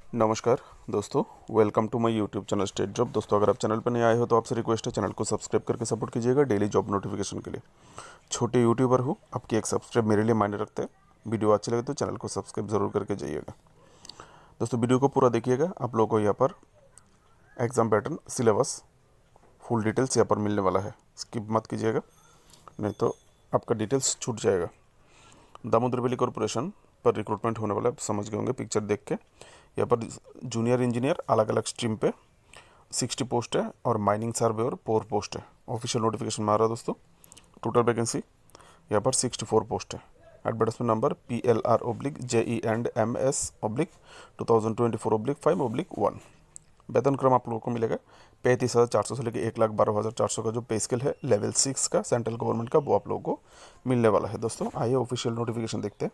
नमस्कार दोस्तों, welcome to my YouTube channel state job. दोस्तों, अगर आप चैनल पर नए आए हो तो आपसे रिक्वेस्ट है चैनल को सब्सक्राइब करके सपोर्ट कीजिएगा डेली जॉब नोटिफिकेशन के लिए। छोटे यूट्यूबर हूँ, आपकी एक सब्सक्राइब मेरे लिए मायने रखते हैं। वीडियो अच्छी लगे तो चैनल को सब्सक्राइब जरूर करके जाइएगा। दोस्तों, वीडियो को पूरा देखिएगा। आप लोगों को यहाँ पर exam pattern, syllabus, full details यहाँ पर मिलने वाला है। स्किप मत कीजिएगा, नहीं तो आपका डिटेल्स छूट जाएगा। दामोदर वैली कॉरपोरेशन पर रिक्रूटमेंट होने वाला है, समझ गए होंगे पिक्चर देख के। यहाँ पर जूनियर इंजीनियर अलग अलग स्ट्रीम पे 60 पोस्ट है और माइनिंग सर्वेयर 4 पोस्ट है। ऑफिशियल नोटिफिकेशन में आ रहा है दोस्तों। टोटल वैकेंसी यहाँ पर 64 पोस्ट है। Advertisement number PLR/JENDMS/2024/5/1। वेतन क्रम आप लोगों को मिलेगा 35,400 से लेकर 1,12,400 का जो पे स्केल है लेवल 6 का सेंट्रल गवर्नमेंट का, वो आप लोगों को मिलने वाला है। दोस्तों, आइए ऑफिशियल नोटिफिकेशन देखते हैं।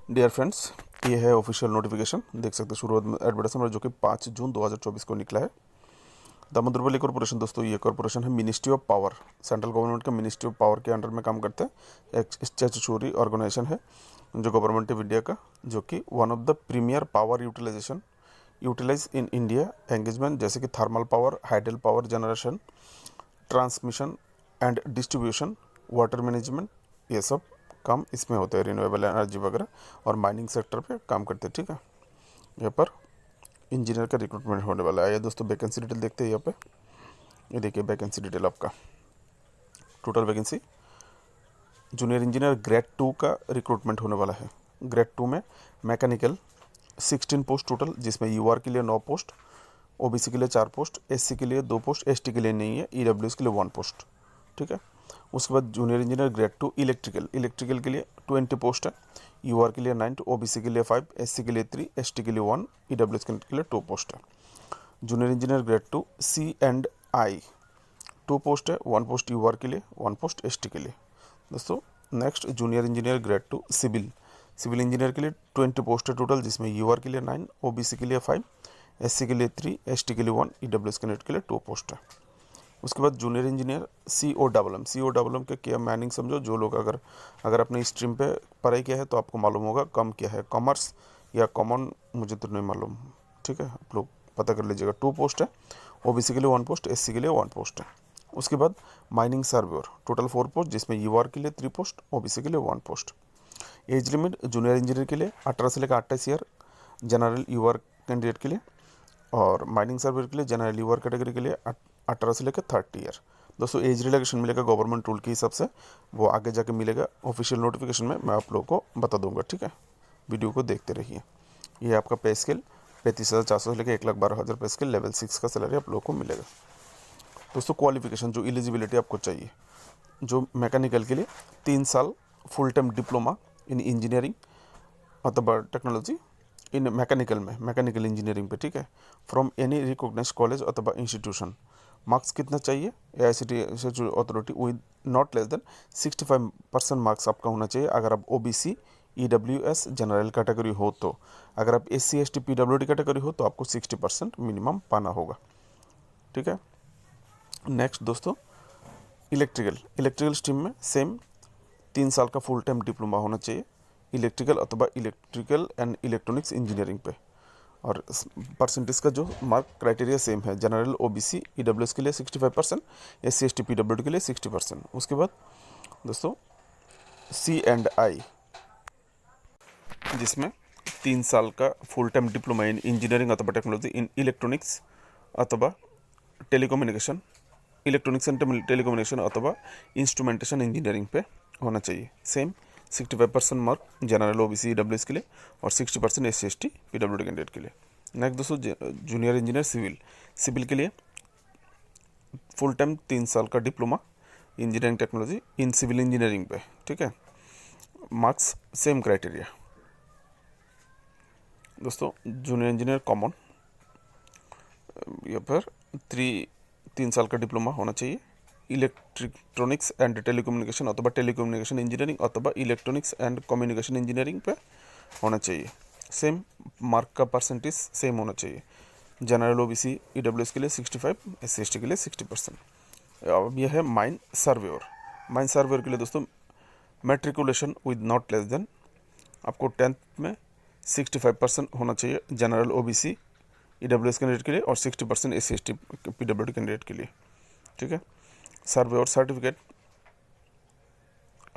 डियर फ्रेंड्स, ये है ऑफिशियल नोटिफिकेशन, देख सकते हैं शुरुआत में एडवर्टाइजमेंट, जो कि 5 जून 2024 को निकला है। दामोदर वैली कॉरपोरेशन दोस्तों, ये कॉरपोरेशन है ministry of power, central government का मिनिस्ट्री ऑफ पावर के अंडर में काम करता है। एक स्टैट्यूटरी ऑर्गेनाइजेशन है जो गवर्नमेंट ऑफ इंडिया का, जो कि one of the premier power utilize in India engagement, जैसे कि thermal power, hydel power generation, transmission and distribution, water management, ये सब काम इसमें होते हैं, रिन्यूएबल एनर्जी वगैरह, और माइनिंग सेक्टर पे काम करते हैं। ठीक है, यहाँ पर इंजीनियर का रिक्रूटमेंट होने वाला है। ये दोस्तों वैकेंसी डिटेल देखते हैं यहाँ पे। ये देखिए वैकेंसी डिटेल आपका। Total vacancy junior engineer grade 2 का रिक्रूटमेंट होने वाला है। ग्रेड 2 में मैकेनिकल 16 पोस्ट टोटल, जिसमें यूआर के लिए 9 पोस्ट, ओबीसी के लिए 4 पोस्ट, एससी के लिए 2 पोस्ट, एसटी के लिए नहीं है, ईडब्ल्यूएस के लिए 1 पोस्ट। ठीक है, उसके बाद जूनियर इंजीनियर ग्रेड 2 इलेक्ट्रिकल के लिए 20 पोस्ट है, यूआर के लिए 9, ओबीसी के लिए 5, एससी के लिए 3, एसटी के लिए 1, ईडब्ल्यूएस के लिए 2 पोस्ट है। Junior engineer grade 2 C and I 2 post है, 1 पोस्ट यूआर के लिए, 1 पोस्ट एसटी के लिए। दोस्तों, next junior engineer grade 2 civil engineer के लिए 20 पोस्ट है टोटल, जिसमें यूआर के लिए 9, ओबीसी के लिए 5, एससी के लिए 3, एसटी के लिए 1, ईडब्ल्यूएस कैंडिडेट के लिए 2 पोस्ट है। उसके बाद junior engineer C O double M के क्या मीनिंग समझो। जो लोग अगर अपने स्ट्रीम पे पढ़ाई किया है तो आपको मालूम होगा, कम क्या है, कॉमर्स या कॉमन, मुझे तो नहीं मालूम। ठीक है, आप लोग पता कर लीजिएगा। 2 पोस्ट है, ओबीसी के लिए 1 पोस्ट, एससी के लिए 1 पोस्ट है। उसके बाद माइनिंग सर्वेयर टोटल 4 पोस्ट, जिसमें यूआर के लिए 3 पोस्ट, ओबीसी के लिए 1 post. Age limit junior engineer के लिए 18 से लेकर 28 ईयर जनरल यूआर कैंडिडेट के लिए, और माइनिंग सर्वेयर के लिए जनरल यूआर कैटेगरी के लिए 18 से लेकर 30 ईयर। दोस्तों, एज रिलैक्सेशन मिलेगा गवर्नमेंट रूल के हिसाब से, वो आगे जाके मिलेगा ऑफिशियल नोटिफिकेशन में, मैं आप लोगों को बता दूंगा। ठीक है, वीडियो को देखते रहिए। ये आपका पे स्केल 35,400 से लेकर 1,12,000 पे स्केल लेवल 6 का सैलरी आप लोगों को मिलेगा। दोस्तों, क्वालिफिकेशन जो एलिजिबिलिटी आपको चाहिए, जो मैकेनिकल के लिए 3 साल full time diploma in engineering अथवा टेक्नोलॉजी इन मैकेनिकल इंजीनियरिंग पे। ठीक है, फ्रॉम एनी रिकॉग्नाइज्ड कॉलेज अथवा इंस्टीट्यूशन। मार्क्स कितना चाहिए, AICTE authority with not less than 65% marks आपका होना चाहिए। अगर आप ओबीसी, ईडब्ल्यूएस जनरल कैटेगरी हो तो। अगर आप एससी एसटी पीडब्ल्यूडी कैटेगरी हो तो आपको 60% मिनिमम पाना होगा। ठीक है, नेक्स्ट दोस्तों, इलेक्ट्रिकल स्ट्रीम में सेम 3 साल का फुल टाइम डिप्लोमा होना चाहिए इलेक्ट्रिकल अथवा इलेक्ट्रिकल एंड इलेक्ट्रॉनिक्स इंजीनियरिंग पे। और परसेंटेज का जो मार्क क्राइटेरिया सेम है, जनरल ओबीसी ईडब्ल्यूएस के लिए 65%, एससी एसटी पीडब्ल्यूडी के लिए 60%। उसके बाद दोस्तों सी एंड आई, जिसमें 3 साल का full time diploma in engineering अथवा टेक्नोलॉजी इन इलेक्ट्रॉनिक्स अथवा टेलीकम्युनिकेशन, इलेक्ट्रॉनिक्स एंड टेलीकम्युनिकेशन अथवा इंस्ट्रूमेंटेशन इंजीनियरिंग पे होना चाहिए। Same 65% mark general OBC WS के लिए और 60% एससी एसटी पीडब्ल्यूडी कैंडिडेट के लिए। नेक्स्ट दोस्तों, जूनियर इंजीनियर सिविल के लिए फुल टाइम 3 साल का diploma engineering technology in civil engineering पे। ठीक है, मार्क्स सेम क्राइटेरिया। दोस्तों, जूनियर इंजीनियर कॉमन, यहाँ पर 3 साल का डिप्लोमा होना चाहिए इलेक्ट्रॉनिक्स एंड टेलीकम्युनिकेशन अथवा टेलीकम्युनिकेशन इंजीनियरिंग अथवा इलेक्ट्रॉनिक्स एंड कम्युनिकेशन इंजीनियरिंग पे होना चाहिए। सेम मार्क का परसेंटेज सेम होना चाहिए। जनरल ओबीसी ईडब्ल्यूएस के लिए 65, एससी एसटी के लिए 60%। अब यह है माइन सर्वेयर के लिए दोस्तों, matriculation with not less than, आपको 10th में 65% होना चाहिए जनरल ओबीसी ईडब्ल्यूएस कैंडिडेट के लिए और 60% एससी एसटी पीडब्ल्यूडी कैंडिडेट के लिए, ठीक है। सर्वे और सर्टिफिकेट,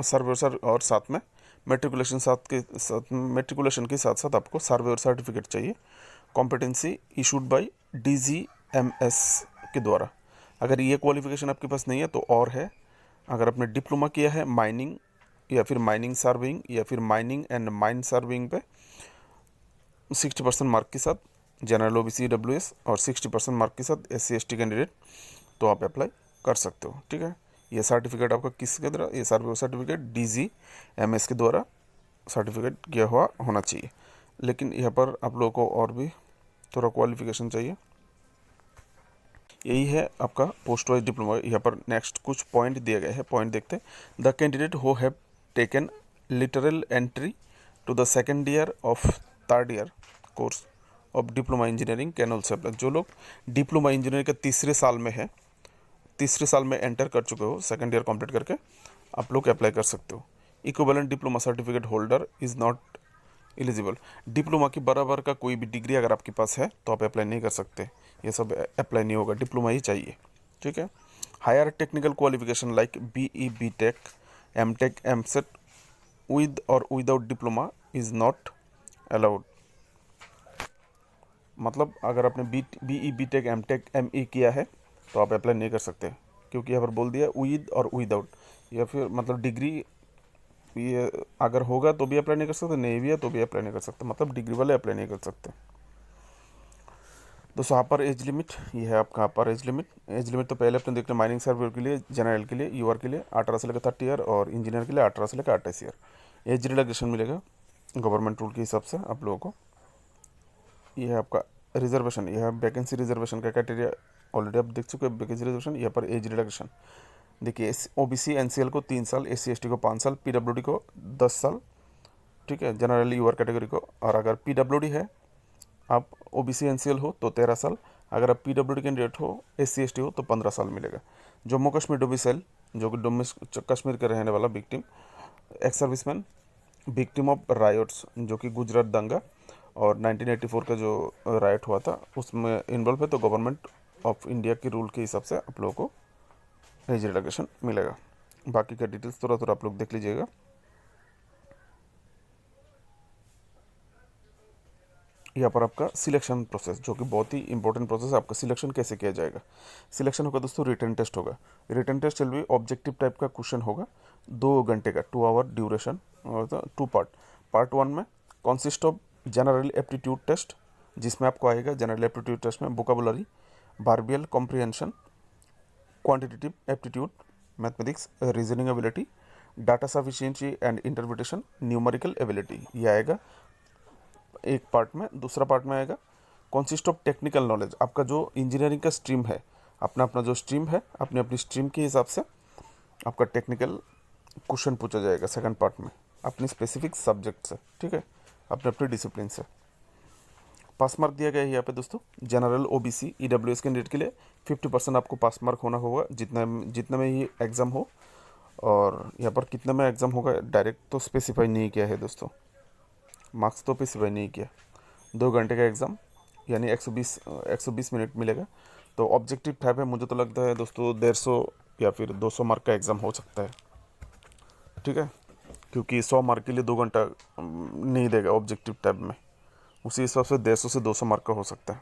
सर्वे और साथ में मेट्रिकुलेशन के साथ साथ आपको सर्वे और सर्टिफिकेट चाहिए, कॉम्पिटेंसी इशूड बाय डीजीएमएस के द्वारा। अगर ये क्वालिफिकेशन आपके पास नहीं है तो और है, अगर आपने डिप्लोमा किया है माइनिंग या फिर माइनिंग सर्विंग या फिर माइनिंग एंड माइन सर्विंग पे 60% मार्क के साथ जनरल ओबीसी डब्ल्यूएस और 60% मार्क के साथ एससी एसटी कैंडिडेट, तो आप अप्लाई कर सकते हो, ठीक है। ये सर्टिफिकेट आपका किसके द्वारा, ये सर्वे सर्टिफिकेट डीजीएमएस के द्वारा सर्टिफिकेट किया हुआ होना चाहिए। लेकिन यहाँ पर आप लोगों को और भी थोड़ा क्वालिफिकेशन चाहिए। यही है आपका पोस्ट वाइज डिप्लोमा। यहाँ पर नेक्स्ट कुछ पॉइंट दिए गए हैं, पॉइंट देखते हैं। The candidate who have taken lateral entry to the second year of third year course of diploma engineering can also apply. जो लोग डिप्लोमा इंजीनियरिंग के तीसरे साल में है, तीसरे साल में एंटर कर चुके हो, सेकेंड ईयर कंप्लीट करके आप लोग अप्लाई कर सकते हो। Equivalent diploma certificate holder is not eligible. Diploma की बराबर का कोई भी डिग्री अगर आपके पास है तो आप अप्लाई नहीं कर सकते, ये सब अप्लाई नहीं होगा, डिप्लोमा ही चाहिए, ठीक है। Higher technical qualification like BE B tech M tech M set with और without diploma is not allowed. मतलब अगर आपने BE B tech M tech M E किया है तो आप अप्लाई नहीं कर सकते, क्योंकि यहाँ पर बोल दिया विद और विदाउट, या फिर मतलब डिग्री ये अगर होगा तो भी अप्लाई नहीं कर सकते, नहीं भी है तो भी अप्लाई नहीं कर सकते, मतलब डिग्री वाले अप्लाई नहीं कर सकते। दोस्तों अपर एज लिमिट, ये है आपका अपर एज लिमिट। एज लिमिट तो पहले अपने देखते हैं, माइनिंग सर्वे के लिए, जनरल के लिए, यूआर के लिए 18 से लेकर 30 ईयर और इंजीनियर के लिए 18 से लेकर 28 ईयर। एज रिलैक्सेशन मिलेगा गवर्नमेंट रूल के हिसाब से आप लोगों को। ये है आपका रिजर्वेशन, यह वैकेंसी रिजर्वेशन का क्राइटेरिया ऑलरेडी आप देख चुके हैं। वैकेंसी रिजर्वेशन, यहाँ पर एज रिलैक्सेशन देखिए, ओबीसी एनसीएल को 3 साल, एससी एसटी को 5 साल, पीडब्ल्यूडी को 10 साल, ठीक है, जनरल यूआर कैटेगरी को। और अगर पीडब्ल्यूडी है, आप ओबीसी एनसीएल हो तो 13 साल, अगर आप पीडब्ल्यूडी कैंडिडेट हो, एससी एसटी हो तो 15 साल मिलेगा। जम्मू कश्मीर डोमिसाइल, जो कि कश्मीर के रहने वाला victim, ex serviceman, victim of riots, जो कि गुजरात दंगा और 1984 का जो राइट हुआ था उसमें इन्वॉल्व है, तो गवर्नमेंट ऑफ इंडिया के रूल के हिसाब से आप लोगों को एज रिलैक्सेशन मिलेगा। बाकी का डिटेल्स थोड़ा थोड़ा आप लोग देख लीजिएगा। यहाँ पर आपका सिलेक्शन प्रोसेस, जो कि बहुत ही इंपॉर्टेंट प्रोसेस है, आपका सिलेक्शन कैसे किया जाएगा। सिलेक्शन होगा दोस्तों, रिटन टेस्ट होगा। रिटन टेस्ट चल भी ऑब्जेक्टिव टाइप का क्वेश्चन होगा, 2 घंटे का, 2 आवर ड्यूरेशन, और 2 पार्ट। पार्ट 1 में consist of general aptitude test, जिसमें आपको आएगा जनरल एप्टीट्यूड टेस्ट में vocabulary, verbal comprehension, quantitative aptitude, mathematics, reasoning ability, data sufficiency and interpretation, numerical ability, ये आएगा एक पार्ट में। दूसरा पार्ट में आएगा कॉन्सिस्ट ऑफ टेक्निकल नॉलेज, आपका जो इंजीनियरिंग का स्ट्रीम है, अपना अपना जो स्ट्रीम है, अपनी अपनी स्ट्रीम के हिसाब से आपका टेक्निकल क्वेश्चन पूछा जाएगा सेकंड पार्ट में, अपनी स्पेसिफिक सब्जेक्ट से, ठीक है, अपने अपने डिसिप्लिन से। पास मार्क दिया गया है यहाँ पे दोस्तों, जनरल ओबीसी ईडब्ल्यूएस कैंडिडेट के लिए 50% आपको पास मार्क होना होगा, जितने में ही एग्ज़ाम हो। और यहाँ पर कितने में एग्ज़ाम होगा डायरेक्ट तो स्पेसिफाई नहीं किया है दोस्तों, मार्क्स तो स्पेसिफाई नहीं किया। 2 घंटे का एग्ज़ाम यानी 120 मिनट मिलेगा। तो ऑब्जेक्टिव टाइप है, मुझे तो लगता है दोस्तों 150 या फिर 200 मार्क का एग्ज़ाम हो सकता है, ठीक है, क्योंकि 100 मार्क के लिए 2 घंटा नहीं देगा ऑब्जेक्टिव टाइप में, उसी हिसाब से 150 से 200 मार्क का हो सकता है।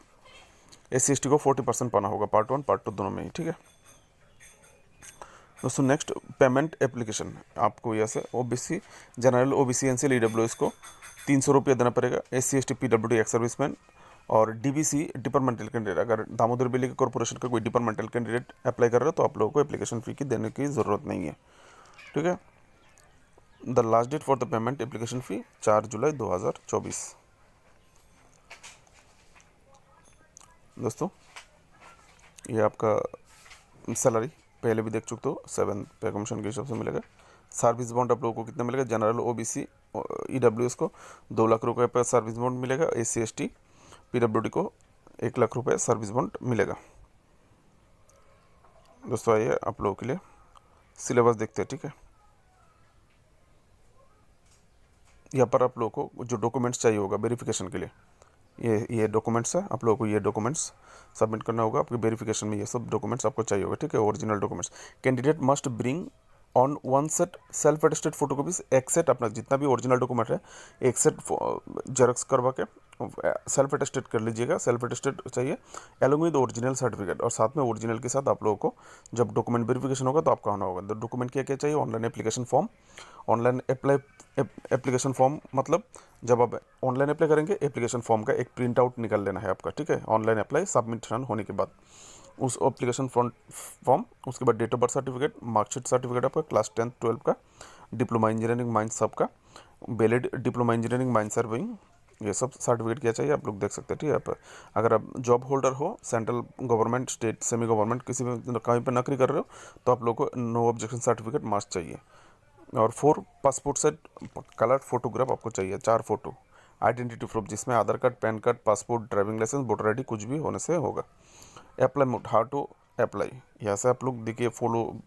एससी एसटी को 40% पाना होगा, पार्ट 1 पार्ट 2 दोनों में ही, ठीक है दोस्तों। नेक्स्ट पेमेंट एप्लीकेशन, आपको यहाँ से OBC general OBC NCL EWS को 300 रुपया देना पड़ेगा। SC ST PWD ex serviceman और डीबीसी डिपार्टमेंटल कैंडिडेट, अगर दामोदर बिजली कॉर्पोरेशन का कोई डिपार्टमेंटल कैंडिडेट अप्लाई कर रहे हो तो आप लोगों को एप्लीकेशन फ़ी की देने की ज़रूरत नहीं है, ठीक है। The last date for the payment application fee 4 July 2024। दोस्तों ये आपका सैलरी पहले भी देख चुके हो, 7 पे कमीशन के हिसाब से मिलेगा। सर्विस बॉन्ड आप लोगों को कितना मिलेगा, जनरल ओबीसी ईडब्ल्यूएस को 2 लाख रुपए पर सर्विस बॉन्ड मिलेगा, एससी एसटी पीडब्ल्यूडी को 1 लाख रुपए सर्विस बॉन्ड मिलेगा। दोस्तों आइए आप लोगों के लिए सिलेबस देखते हैं, ठीक है। यहाँ पर आप लोगों को जो डॉक्यूमेंट्स चाहिए होगा वेरिफिकेशन के लिए, ये डॉक्यूमेंट्स है, आप लोगों को ये डॉक्यूमेंट्स सबमिट करना होगा। आपके वेरिफिकेशन में ये सब डॉक्यूमेंट्स आपको चाहिए होगा, ठीक है, original documents. Candidate must bring on one set self attested photocopies, एक सेट अपना जितना भी ओरिजिनल डॉक्यूमेंट है एक सेट जेरॉक्स करवा के सेल्फ अटेस्टेड कर लीजिएगा, सेल्फ अटेस्टेड चाहिए एलोंग विद ओरिजिनल सर्टिफिकेट, और साथ में ओरिजिनल के साथ आप लोगों को जब डॉक्यूमेंट वेरिफिकेशन होगा तो आपका होना होगा। तो डॉक्यूमेंट क्या क्या चाहिए, online application form, online apply application form मतलब जब आप ऑनलाइन अप्लाई करेंगे एप्लीकेशन फॉर्म का एक प्रिंट आउट निकाल लेना है आपका, ठीक है, ऑनलाइन अप्लाई सबमिशन होने के बाद उस एप्लीकेशन फॉर्म, उसके बाद date of birth certificate, marksheet certificate आपका क्लास 10th 12 का, डिप्लोमा इंजीनियरिंग माइंस सबका, valid diploma engineering mines surveying, ये सब सर्टिफिकेट क्या चाहिए आप लोग देख सकते हैं, ठीक है। आप अगर आप जॉब होल्डर हो, central government, state, semi government, किसी भी कहीं पर नौकरी कर रहे हो तो आप लोग को नो ऑब्जेक्शन सर्टिफिकेट मस्ट चाहिए। और 4 पासपोर्ट सेट कलर फोटोग्राफ आपको चाहिए, 4 फोटो, आइडेंटिटी प्रूफ जिसमें Aadhaar card, PAN card, passport, driving licence, voter ID कुछ भी होने से होगा। Apply mode, how to apply, यहाँ से आप लोग देखिए फॉलो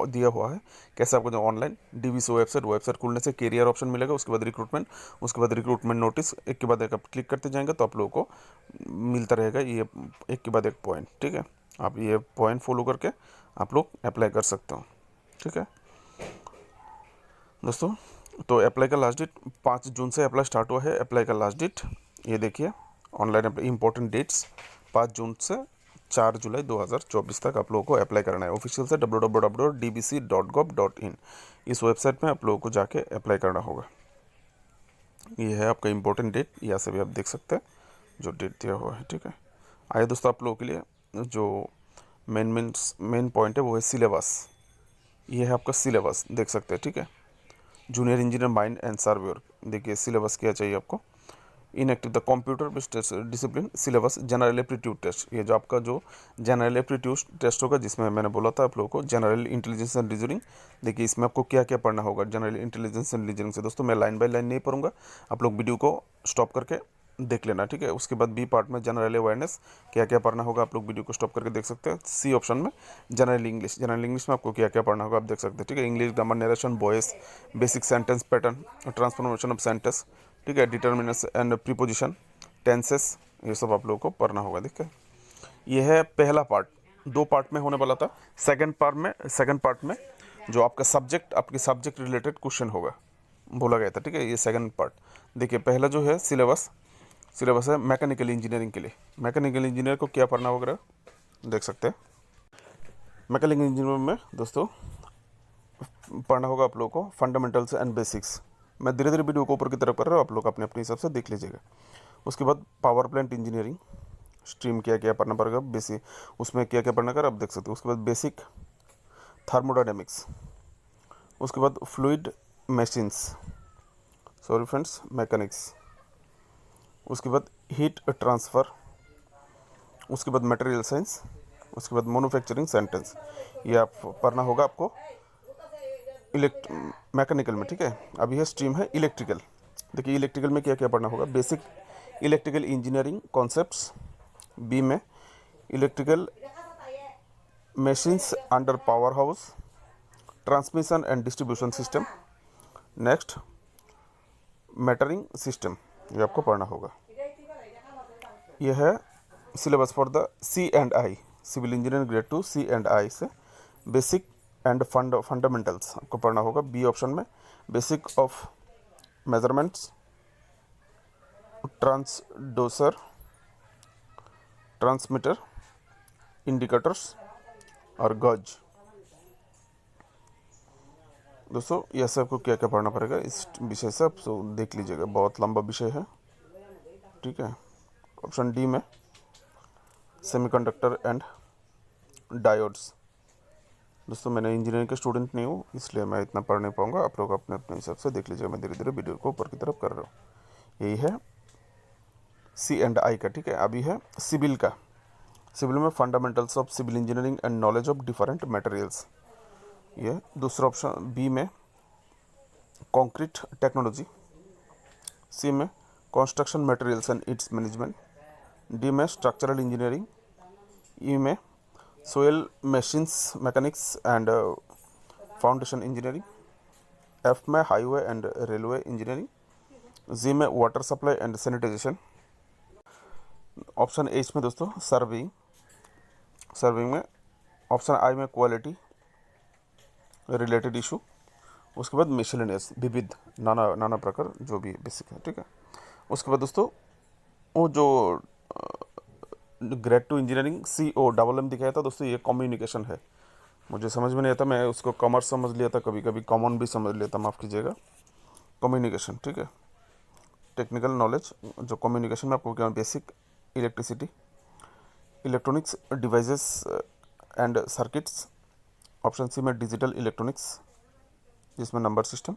दिया हुआ है कैसे आपको जो ऑनलाइन डीवीसी वेबसाइट खुलने से कैरियर ऑप्शन मिलेगा, उसके बाद रिक्रूटमेंट, उसके बाद रिक्रूटमेंट नोटिस, एक के बाद एक आप क्लिक करते जाएंगे तो आप लोगों को मिलता रहेगा ये एक के बाद एक पॉइंट, ठीक है। आप ये पॉइंट फॉलो करके आप लोग अप्लाई कर सकते हो, ठीक है दोस्तों। तो अप्लाई का लास्ट डेट 5 जून से अप्लाई स्टार्ट हुआ है। अप्लाई का लास्ट डेट ये देखिए, ऑनलाइन अप्लाई इंपॉर्टेंट डेट्स 5 जून से 4 जुलाई 2024 तक आप लोगों को अप्लाई करना है। ऑफिशियल से www.dbc.gov.in इस वेबसाइट में आप लोगों को जाके अप्लाई करना होगा। ये है आपका इंपॉर्टेंट डेट, यहाँ से भी आप देख सकते हैं जो डेट दिया हुआ है, ठीक है। आइए दोस्तों, आप लोगों के लिए जो मेन पॉइंट है वो है सिलेबस। ये है आपका सिलेबस, देख सकते हैं, ठीक है। Junior engineer mine and surveyor, देखिए सिलेबस क्या चाहिए आपको। Inactive the computer based discipline syllabus, general aptitude test, ये जो आपका जो जनरल एप्टीट्यूड टेस्ट होगा जिसमें मैंने बोला था आप लोगों को जनरल इंटेलिजेंस एंड रीजनिंग। देखिए इसमें आपको क्या क्या पढ़ना होगा जनरल इंटेलिजेंस एंड रीजनिंग से। दोस्तों मैं लाइन बाय लाइन नहीं पढ़ूंगा, आप लोग वीडियो को स्टॉप करके देख लेना, ठीक है। उसके बाद बी पार्ट में जनरल अवेयरनेस, क्या क्या पढ़ना होगा आप लोग वीडियो को स्टॉप करके देख सकते हैं। सी ऑप्शन में जनरल इंग्लिश, जनरल इंग्लिश में आपको क्या क्या पढ़ना होगा आप देख सकते हैं, ठीक है। English grammar, narration, voice, basic sentence pattern, transformation of sentence, ठीक है, डिटर्मिनेंट्स एंड प्रीपोजिशन, टेंसेस, ये सब आप लोगों को पढ़ना होगा, ठीक है। ये है पहला पार्ट, 2 पार्ट में होने वाला था। सेकंड पार्ट में जो आपका सब्जेक्ट, आपके सब्जेक्ट रिलेटेड क्वेश्चन होगा बोला गया था, ठीक है। ये सेकंड पार्ट देखिए। पहला जो है सिलेबस है मैकेनिकल इंजीनियरिंग के लिए। मैकेनिकल इंजीनियर को क्या पढ़ना होगा देख सकते हैं। मैकेनिकल इंजीनियरिंग में दोस्तों पढ़ना होगा आप लोगों को फंडामेंटल्स एंड बेसिक्स। मैं धीरे धीरे वीडियो को ऊपर की तरफ कर रहा हूँ, आप लोग अपने अपने हिसाब से देख लीजिएगा। उसके बाद पावर प्लांट इंजीनियरिंग स्ट्रीम क्या क्या पढ़ना पड़ेगा, बेसिक उसमें क्या क्या पढ़ना कर आप देख सकते हो। उसके बाद बेसिक थर्मोडायनेमिक्स, उसके बाद fluid machines, sorry friends, mechanics, उसके बाद हीट ट्रांसफ़र, उसके बाद मटेरियल साइंस, उसके बाद मैन्युफैक्चरिंग सेंटेंस। ये आप पढ़ना होगा आपको मैकेनिकल में, ठीक है। अब यह स्ट्रीम है इलेक्ट्रिकल। देखिए इलेक्ट्रिकल में क्या क्या पढ़ना होगा, basic electrical engineering concepts, B में electrical machines under power house, transmission and distribution system, next metering system, ये आपको पढ़ना होगा। यह है syllabus for the C and I, civil engineering grade 2 C and I से बेसिक एंड फंडामेंटल्स आपको पढ़ना होगा। बी ऑप्शन में basic of measurements, transducer, transmitter, indicators और गॉज। दोस्तों यह सब आपको क्या क्या पढ़ना पड़ेगा इस विषय से आप देख लीजिएगा, बहुत लंबा विषय है, ठीक है। ऑप्शन डी में सेमीकंडक्टर एंड डायोड्स। दोस्तों मैंने इंजीनियरिंग का स्टूडेंट नहीं हूँ इसलिए मैं इतना पढ़ नहीं पाऊँगा, आप लोग अपने अपने हिसाब से देख लीजिएगा। मैं धीरे धीरे वीडियो को ऊपर की तरफ कर रहा हूँ। यही है सी एंड आई का, ठीक है। अभी है सिविल का। सिविल में fundamentals of civil engineering and knowledge of different materials. ये दूसरा ऑप्शन। बी में कंक्रीट टेक्नोलॉजी, सी में construction materials and its management, D में स्ट्रक्चरल इंजीनियरिंग, ई में soil machines mechanics and foundation engineering, F में highway and railway engineering, G में water supply and sanitization. Option H में दोस्तों surveying, surveying में। Option I में quality related issue. उसके बाद मिसलेनियस, विविध, नाना नाना प्रकार, जो भी बेसिक है, ठीक है। उसके बाद दोस्तों वो जो ग्रेड टू इंजीनियरिंग COMM दिखाया था दोस्तों, ये कम्युनिकेशन है। मुझे समझ में नहीं आता, मैं उसको कॉमर्स समझ लिया था, कभी कभी कॉमन भी समझ लेता, माफ़ कीजिएगा। कम्युनिकेशन, ठीक है। टेक्निकल नॉलेज, जो कम्युनिकेशन में आपको क्या, basic electricity, electronics devices and circuits. Option C में डिजिटल इलेक्ट्रॉनिक्स, जिसमें नंबर सिस्टम।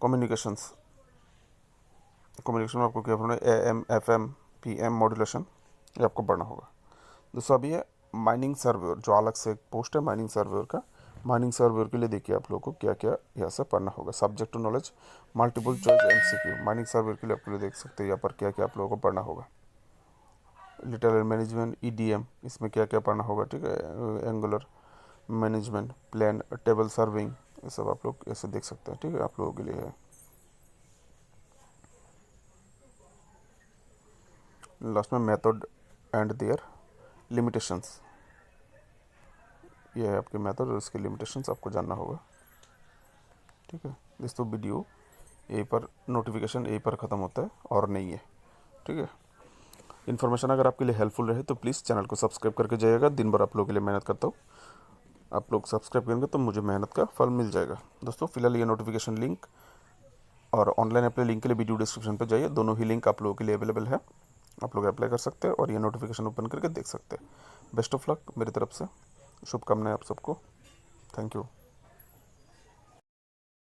कम्युनिकेशंस, कम्युनिकेशन में आपको क्या पढ़ना है, AM FM PM मॉड्यूलेशन, ये आपको पढ़ना होगा दोस्तों। अभी है माइनिंग सर्वेयर, जो अलग से एक पोस्ट है माइनिंग सर्वेयर का। माइनिंग सर्वेयर के लिए देखिए आप लोगों को क्या क्या यहाँ से पढ़ना होगा। Subject to knowledge, multiple choice MCQ। Mining surveyor के लिए आप लोग देख सकते हैं यहाँ पर क्या क्या आप लोगों को पढ़ना होगा। लिटरल मैनेजमेंट, EDM, इसमें क्या क्या पढ़ना होगा, ठीक है। Angular management, plan, table serving, ये सब आप लोग ऐसे देख सकते हैं, ठीक है। आप लोगों के लिए है। लास्ट में मेथड एंड देयर लिमिटेशंस, ये है आपके मेथड और इसके लिमिटेशंस आपको जानना होगा, ठीक है। दोस्तों वीडियो यहीं पर, नोटिफिकेशन यहीं पर ख़त्म होता है और नहीं है, ठीक है। इन्फॉर्मेशन अगर आपके लिए हेल्पफुल रहे तो प्लीज़ चैनल को सब्सक्राइब करके जाइएगा। दिन भर आप लोगों के लिए मेहनत करता हूँ, आप लोग सब्सक्राइब करेंगे तो मुझे मेहनत का फल मिल जाएगा। दोस्तों फिलहाल ये नोटिफिकेशन लिंक और ऑनलाइन अप्लाई लिंक के लिए वीडियो डिस्क्रिप्शन पर जाइए, दोनों ही लिंक आप लोगों के लिए अवेलेबल है। आप लोग अप्लाई कर सकते हैं और ये नोटिफिकेशन ओपन करके देख सकते हैं। बेस्ट ऑफ लक मेरी तरफ से, शुभकामनाएं आप सबको। Thank you.